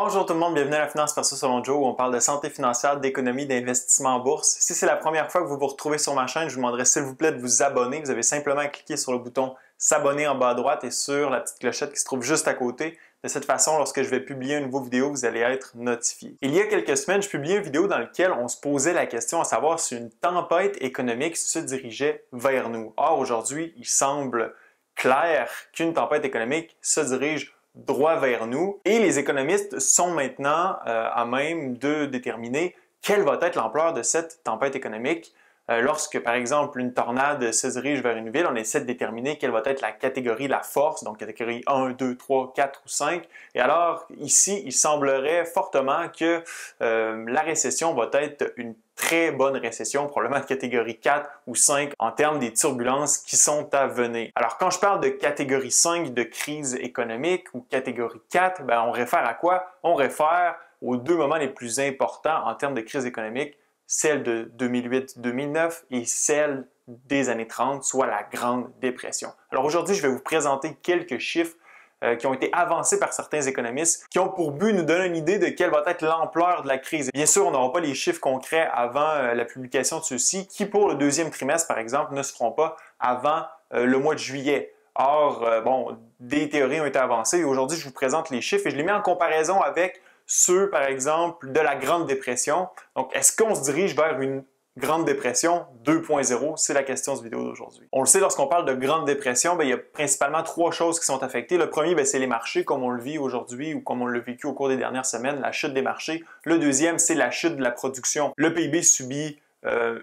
Bonjour tout le monde, bienvenue à la Finance Perso selon Joe où on parle de santé financière, d'économie, d'investissement en bourse. Si c'est la première fois que vous vous retrouvez sur ma chaîne, je vous demanderai s'il vous plaît de vous abonner. Vous avez simplement à cliquer sur le bouton s'abonner en bas à droite et sur la petite clochette qui se trouve juste à côté. De cette façon, lorsque je vais publier une nouvelle vidéo, vous allez être notifié. Il y a quelques semaines, je publiais une vidéo dans laquelle on se posait la question à savoir si une tempête économique se dirigeait vers nous. Or, aujourd'hui, il semble clair qu'une tempête économique se dirige droit vers nous et les économistes sont maintenant à même de déterminer quelle va être l'ampleur de cette tempête économique. Lorsque, par exemple, une tornade se dirige vers une ville, on essaie de déterminer quelle va être la catégorie, la force, donc catégorie 1, 2, 3, 4 ou 5. Et alors, ici, il semblerait fortement que la récession va être une très bonne récession, probablement de catégorie 4 ou 5 en termes des turbulences qui sont à venir. Alors, quand je parle de catégorie 5 de crise économique ou catégorie 4, ben, on réfère à quoi? On réfère aux deux moments les plus importants en termes de crise économique, celle de 2008-2009 et celle des années 30, soit la Grande Dépression. Alors aujourd'hui, je vais vous présenter quelques chiffres qui ont été avancés par certains économistes qui ont pour but de nous donner une idée de quelle va être l'ampleur de la crise. Bien sûr, on n'aura pas les chiffres concrets avant la publication de ceux-ci, qui pour le deuxième trimestre, par exemple, ne se feront pas avant le mois de juillet. Or, des théories ont été avancées et aujourd'hui, je vous présente les chiffres et je les mets en comparaison avec ceux, par exemple, de la Grande Dépression. Donc, est-ce qu'on se dirige vers une Grande Dépression 2.0? C'est la question de cette vidéo d'aujourd'hui. On le sait, lorsqu'on parle de Grande Dépression, il y a principalement trois choses qui sont affectées. Le premier, c'est les marchés, comme on le vit aujourd'hui ou comme on l'a vécu au cours des dernières semaines, la chute des marchés. Le deuxième, c'est la chute de la production. Le PIB subit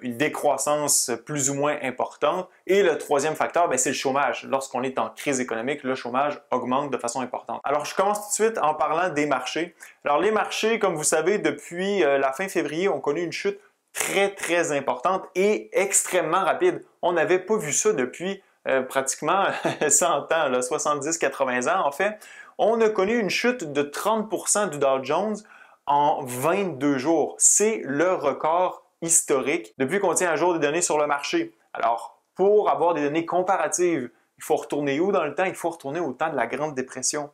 une décroissance plus ou moins importante. Et le troisième facteur, c'est le chômage. Lorsqu'on est en crise économique, le chômage augmente de façon importante. Alors, je commence tout de suite en parlant des marchés. Alors, les marchés, comme vous savez, depuis la fin février, ont connu une chute très importante et extrêmement rapide. On n'avait pas vu ça depuis pratiquement 100 ans, 70-80 ans en fait. On a connu une chute de 30% du Dow Jones en 22 jours. C'est le record historique depuis qu'on tient à jour des données sur le marché. Alors, pour avoir des données comparatives, il faut retourner où dans le temps? Il faut retourner au temps de la Grande Dépression.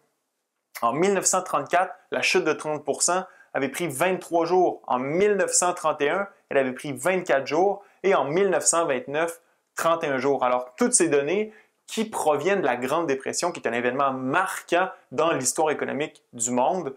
En 1934, la chute de 30% avait pris 23 jours. En 1931, elle avait pris 24 jours. Et en 1929, 31 jours. Alors, toutes ces données qui proviennent de la Grande Dépression, qui est un événement marquant dans l'histoire économique du monde,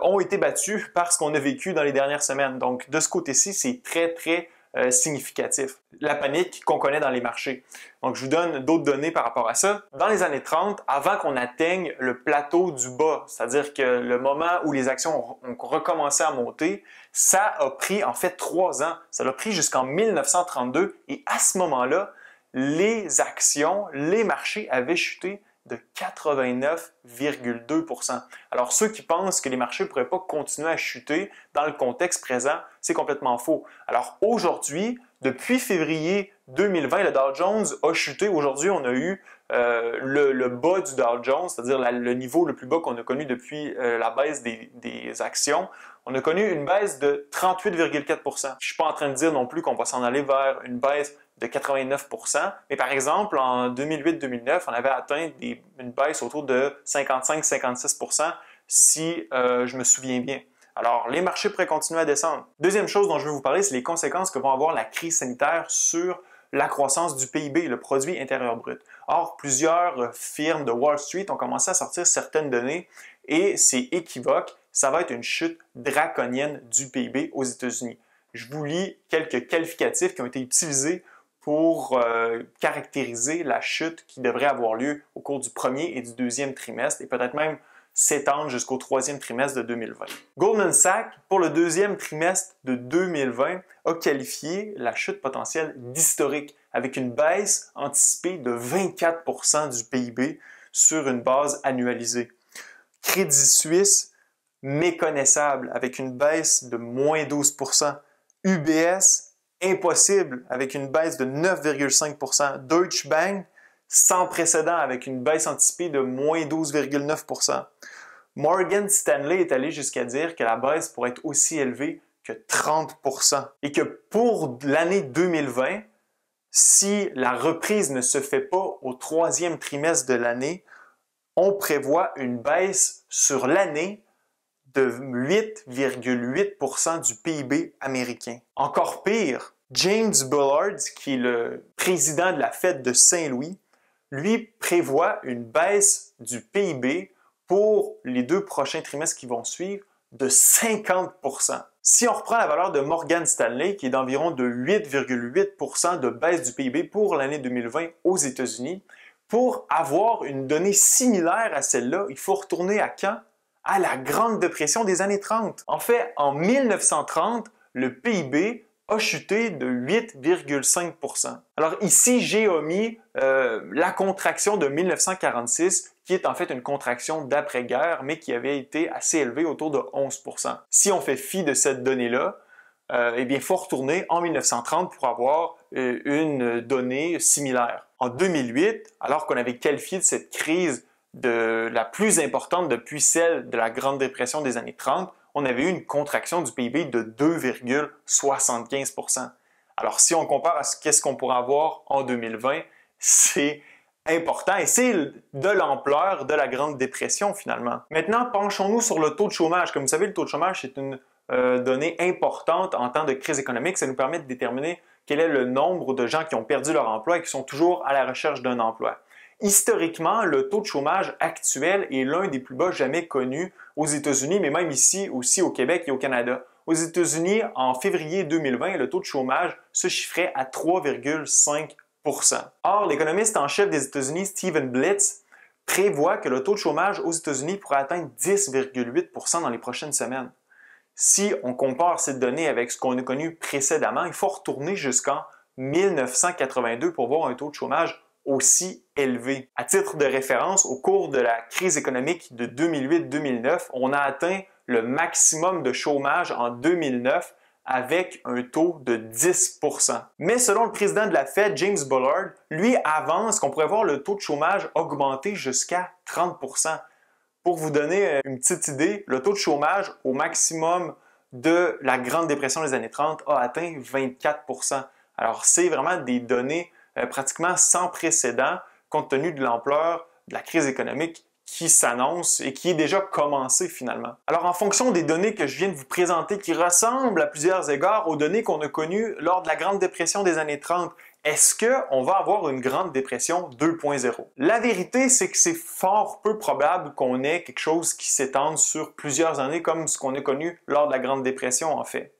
ont été battus par ce qu'on a vécu dans les dernières semaines. Donc, de ce côté-ci, c'est très significatif. La panique qu'on connaît dans les marchés. Donc, je vous donne d'autres données par rapport à ça. Dans les années 30, avant qu'on atteigne le plateau du bas, c'est-à-dire que le moment où les actions ont recommencé à monter, ça a pris en fait 3 ans. Ça l'a pris jusqu'en 1932 et à ce moment-là, les actions, les marchés avaient chuté de 89,2%. Alors, ceux qui pensent que les marchés ne pourraient pas continuer à chuter dans le contexte présent, c'est complètement faux. Alors, aujourd'hui, depuis février 2020, le Dow Jones a chuté. Aujourd'hui, on a eu le bas du Dow Jones, c'est-à-dire le niveau le plus bas qu'on a connu depuis la baisse des actions. On a connu une baisse de 38,4%. Je ne suis pas en train de dire non plus qu'on va s'en aller vers une baisse de 89%, mais par exemple, en 2008-2009, on avait atteint une baisse autour de 55-56% si je me souviens bien. Alors, les marchés pourraient continuer à descendre. Deuxième chose dont je veux vous parler, c'est les conséquences que vont avoir la crise sanitaire sur la croissance du PIB, le produit intérieur brut. Or, plusieurs firmes de Wall Street ont commencé à sortir certaines données et c'est équivoque, ça va être une chute draconienne du PIB aux États-Unis. Je vous lis quelques qualificatifs qui ont été utilisés pour caractériser la chute qui devrait avoir lieu au cours du premier et du deuxième trimestre et peut-être même s'étendre jusqu'au troisième trimestre de 2020. Goldman Sachs, pour le deuxième trimestre de 2020, a qualifié la chute potentielle d'historique avec une baisse anticipée de 24% du PIB sur une base annualisée. Crédit Suisse, méconnaissable avec une baisse de moins 12%. UBS, impossible avec une baisse de 9,5%. Deutsche Bank, sans précédent avec une baisse anticipée de moins 12,9%. Morgan Stanley est allé jusqu'à dire que la baisse pourrait être aussi élevée que 30%. Et que pour l'année 2020, si la reprise ne se fait pas au troisième trimestre de l'année, on prévoit une baisse sur l'année de 8,8% du PIB américain. Encore pire, James Bullard, qui est le président de la Fed de Saint-Louis, lui prévoit une baisse du PIB pour les 2 prochains trimestres qui vont suivre de 50%. Si on reprend la valeur de Morgan Stanley, qui est d'environ de 8,8% de baisse du PIB pour l'année 2020 aux États-Unis, pour avoir une donnée similaire à celle-là, il faut retourner à quand? À la Grande Dépression des années 30. En fait, en 1930, le PIB a chuté de 8,5%. Alors ici, j'ai omis la contraction de 1946, qui est en fait une contraction d'après-guerre, mais qui avait été assez élevée, autour de 11%. Si on fait fi de cette donnée-là, eh bien, il faut retourner en 1930 pour avoir une donnée similaire. En 2008, alors qu'on avait qualifié de cette crise de la plus importante depuis celle de la Grande Dépression des années 30, on avait eu une contraction du PIB de 2,75%. Alors, si on compare à qu'est-ce qu'on pourra avoir en 2020, c'est important et c'est de l'ampleur de la Grande Dépression finalement. Maintenant, penchons-nous sur le taux de chômage. Comme vous savez, le taux de chômage, c'est une donnée importante en temps de crise économique. Ça nous permet de déterminer quel est le nombre de gens qui ont perdu leur emploi et qui sont toujours à la recherche d'un emploi. Historiquement, le taux de chômage actuel est l'un des plus bas jamais connus aux États-Unis, mais même ici aussi au Québec et au Canada. Aux États-Unis, en février 2020, le taux de chômage se chiffrait à 3,5%. Or, l'économiste en chef des États-Unis, Stephen Blitz, prévoit que le taux de chômage aux États-Unis pourrait atteindre 10,8% dans les prochaines semaines. Si on compare cette donnée avec ce qu'on a connu précédemment, il faut retourner jusqu'en 1982 pour voir un taux de chômage aussi élevé. À titre de référence, au cours de la crise économique de 2008-2009, on a atteint le maximum de chômage en 2009 avec un taux de 10%. Mais selon le président de la Fed, James Bullard, lui avance qu'on pourrait voir le taux de chômage augmenter jusqu'à 30%. Pour vous donner une petite idée, le taux de chômage au maximum de la Grande Dépression des années 30 a atteint 24%. Alors, c'est vraiment des données pratiquement sans précédent compte tenu de l'ampleur de la crise économique qui s'annonce et qui est déjà commencée finalement. Alors en fonction des données que je viens de vous présenter qui ressemblent à plusieurs égards aux données qu'on a connues lors de la Grande Dépression des années 30, est-ce qu'on va avoir une Grande Dépression 2.0? La vérité, c'est que c'est fort peu probable qu'on ait quelque chose qui s'étende sur plusieurs années comme ce qu'on a connu lors de la Grande Dépression en fait,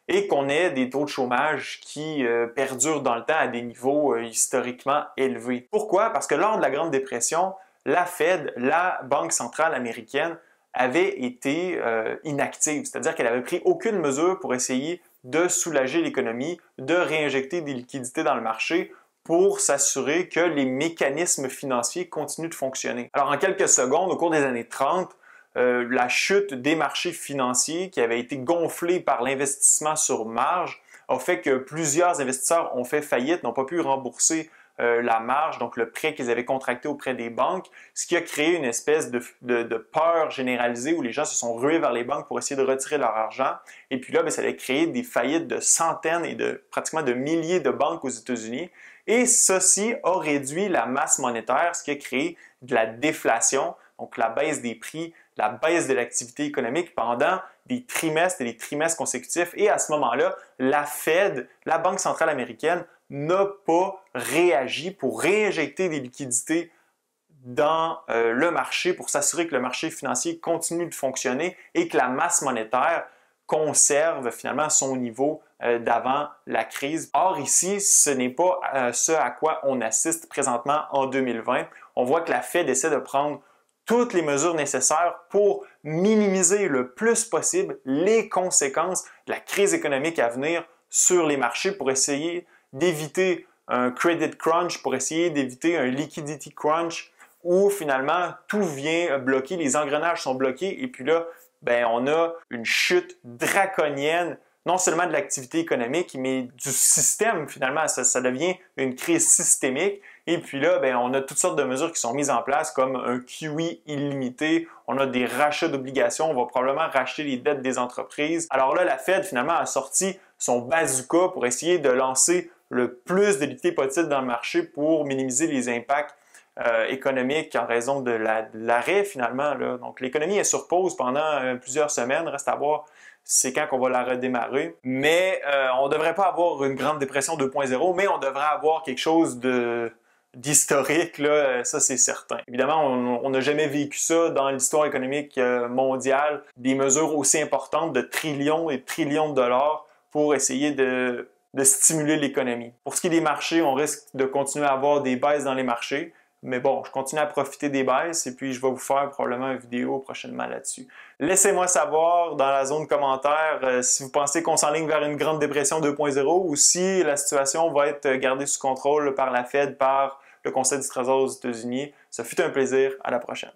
et qu'on ait des taux de chômage qui perdurent dans le temps à des niveaux historiquement élevés. Pourquoi? Parce que lors de la Grande Dépression, la Fed, la Banque centrale américaine, avait été inactive, c'est-à-dire qu'elle n'avait pris aucune mesure pour essayer de soulager l'économie, de réinjecter des liquidités dans le marché pour s'assurer que les mécanismes financiers continuent de fonctionner. Alors en quelques secondes, au cours des années 30, la chute des marchés financiers qui avait été gonflée par l'investissement sur marge a fait que plusieurs investisseurs ont fait faillite, n'ont pas pu rembourser la marge, donc le prêt qu'ils avaient contracté auprès des banques, ce qui a créé une espèce de peur généralisée où les gens se sont rués vers les banques pour essayer de retirer leur argent. Et puis là, ça a créé des faillites de centaines et pratiquement de milliers de banques aux États-Unis. Et ceci a réduit la masse monétaire, ce qui a créé de la déflation, donc la baisse des prix, la baisse de l'activité économique pendant des trimestres et des trimestres consécutifs. Et à ce moment-là, la Fed, la Banque centrale américaine, n'a pas réagi pour réinjecter des liquidités dans le marché pour s'assurer que le marché financier continue de fonctionner et que la masse monétaire conserve finalement son niveau d'avant la crise. Or ici, ce n'est pas ce à quoi on assiste présentement en 2020. On voit que la Fed essaie de prendre toutes les mesures nécessaires pour minimiser le plus possible les conséquences de la crise économique à venir sur les marchés pour essayer d'éviter un credit crunch, pour essayer d'éviter un liquidity crunch où finalement tout vient bloquer, les engrenages sont bloqués et puis là, on a une chute draconienne non seulement de l'activité économique, mais du système finalement. Ça devient une crise systémique. Et puis là, on a toutes sortes de mesures qui sont mises en place comme un QE illimité, on a des rachats d'obligations, on va probablement racheter les dettes des entreprises. Alors là, la Fed finalement a sorti son bazooka pour essayer de lancer le plus de liquidités possible dans le marché pour minimiser les impacts économique en raison de l'arrêt finalement, là. Donc l'économie est sur pause pendant plusieurs semaines, reste à voir c'est quand qu'on va la redémarrer. Mais on ne devrait pas avoir une grande dépression 2.0, mais on devrait avoir quelque chose d'historique, là, ça c'est certain. Évidemment, on n'a jamais vécu ça dans l'histoire économique mondiale, des mesures aussi importantes de trillions et trillions de dollars pour essayer de stimuler l'économie. Pour ce qui est des marchés, on risque de continuer à avoir des baisses dans les marchés. Mais bon, je continue à profiter des baisses et puis je vais vous faire probablement une vidéo prochainement là-dessus. Laissez-moi savoir dans la zone commentaire si vous pensez qu'on s'enligne vers une grande dépression 2.0 ou si la situation va être gardée sous contrôle par la Fed, par le Conseil du Trésor aux États-Unis. Ça fut un plaisir. À la prochaine.